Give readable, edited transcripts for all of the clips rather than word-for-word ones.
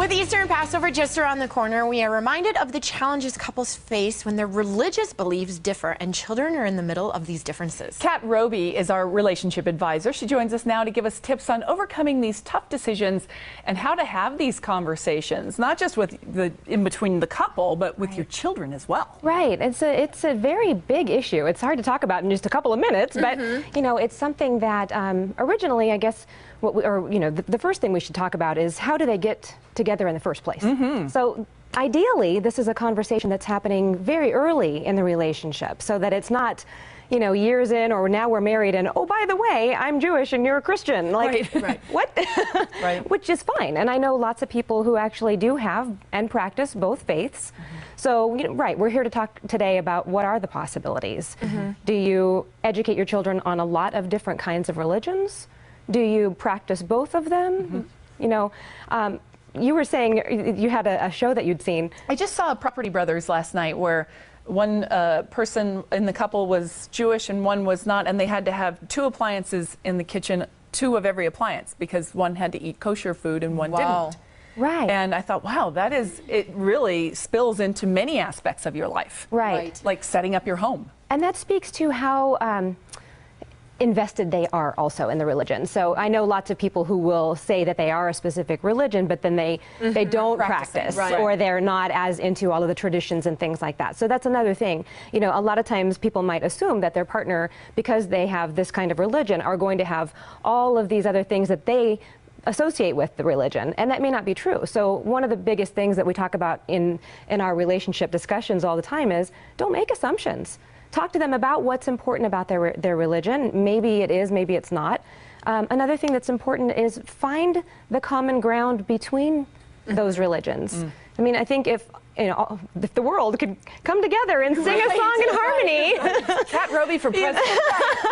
With Easter and Passover just around the corner, we are reminded of the challenges couples face when their religious beliefs differ and children are in the middle of these differences. Kat Roby is our relationship advisor. She joins us now to give us tips on overcoming these tough decisions and how to have these conversations, not just with in between the couple, but with your children as well. Right. It's a very big issue. It's hard to talk about in just a couple of minutes, but you know, it's something that originally, I guess, the first thing we should talk about is how do they get together in the first place. So ideally, this is a conversation that's happening very early in the relationship, so that it's not, you know, years in or now we're married and, oh, by the way, I'm Jewish and you're a Christian. Like, what? Which is fine. And I know lots of people who actually do have and practice both faiths. So, you know, we're here to talk today about what are the possibilities. Do you educate your children on a lot of different kinds of religions? Do you practice both of them? You know, you were saying you had a show that you'd seen. I just saw Property Brothers last night where one person in the couple was Jewish and one was not, and they had to have 2 appliances in the kitchen, 2 of every appliance, because one had to eat kosher food and one didn't. Right. And I thought, wow, it really spills into many aspects of your life. Like setting up your home. And that speaks to how invested they are also in the religion. So I know lots of people who will say that they are a specific religion, but then they don't practice, or they're not as into all of the traditions and things like that. So that's another thing. You know, a lot of times people might assume that their partner, because they have this kind of religion, are going to have all of these other things that they associate with the religion, and that may not be true. So one of the biggest things that we talk about in our relationship discussions all the time is don't make assumptions. Talk to them about what's important about their religion. Maybe it is, maybe it's not. Another thing that's important is find the common ground between those religions. I mean, I think if the world could come together and sing a song in harmony. Kat Roby for president.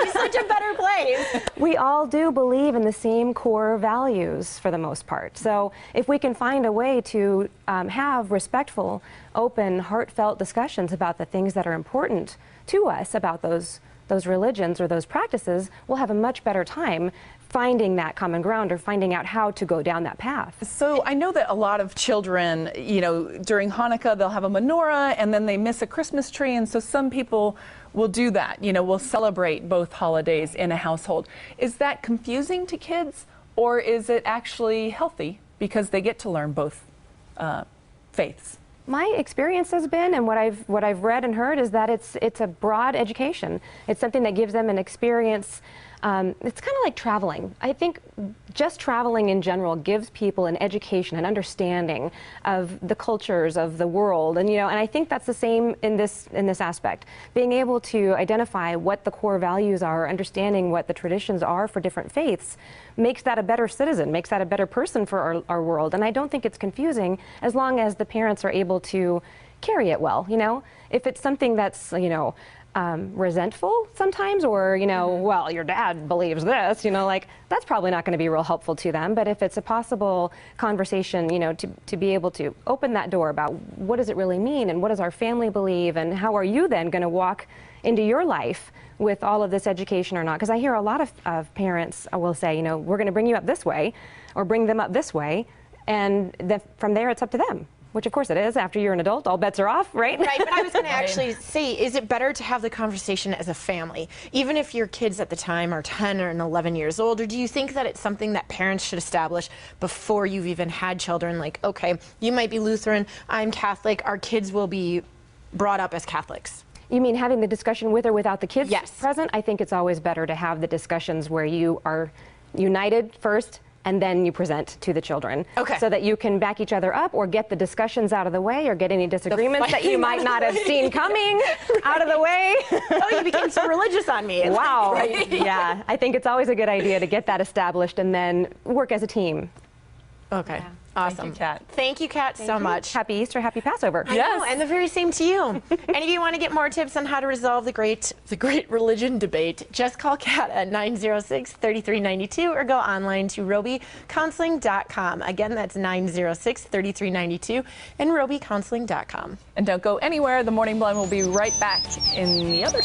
He's such a better place. We all do believe in the same core values for the most part. So if we can find a way to have respectful, open, heartfelt discussions about the things that are important to us about those religions or those practices, we'll have a much better time finding that common ground or finding out how to go down that path. So I know that a lot of children, you know, during Hanukkah they'll have a menorah and then they miss a Christmas tree, and so some people will do that, you know, will celebrate both holidays in a household. Is that confusing to kids, or is it actually healthy because they get to learn both faiths? My experience has been, and what I've read and heard, is that it's a broad education. It's something that gives them an experience. It's kind of like traveling. I think just traveling in general gives people an education, an understanding of the cultures of the world, and and I think that's the same in this aspect. Being able to identify what the core values are, understanding what the traditions are for different faiths, makes that a better citizen, makes that a better person for our world. And I don't think it's confusing as long as the parents are able to carry it well. You know, if it's something that's resentful sometimes, or well, your dad believes this, like that's probably not going to be real helpful to them. But if it's a possible conversation, to be able to open that door about what does it really mean and what does our family believe and how are you then going to walk into your life with all of this education or not. Because I hear a lot of parents will say, we're going to bring you up this way or bring them up this way, and then from there it's up to them. Which, of course, it is. After you're an adult, all bets are off, right? Right, but I was going to actually say, is it better to have the conversation as a family, even if your kids at the time are 10 or 11 years old? Or do you think that it's something that parents should establish before you've even had children? Like, okay, you might be Lutheran, I'm Catholic, our kids will be brought up as Catholics. You mean having the discussion with or without the kids present? Yes. I think it's always better to have the discussions where you are united first, and then you present to the children. Okay. So that you can back each other up or get the discussions out of the way or get any disagreements that you might not have seen coming out of the way. Oh, you became so religious on me. Wow. Yeah, I think it's always a good idea to get that established and then work as a team. Okay. Yeah. Awesome. Thank you, Kat. Thank you, Kat, so much. Happy Easter, happy Passover. I know, and the very same to you. And if you want to get more tips on how to resolve the great religion debate, just call Kat at 906-3392 or go online to robycounseling.com. Again, that's 906-3392 and robycounseling.com. And don't go anywhere. The Morning Blend will be right back in the other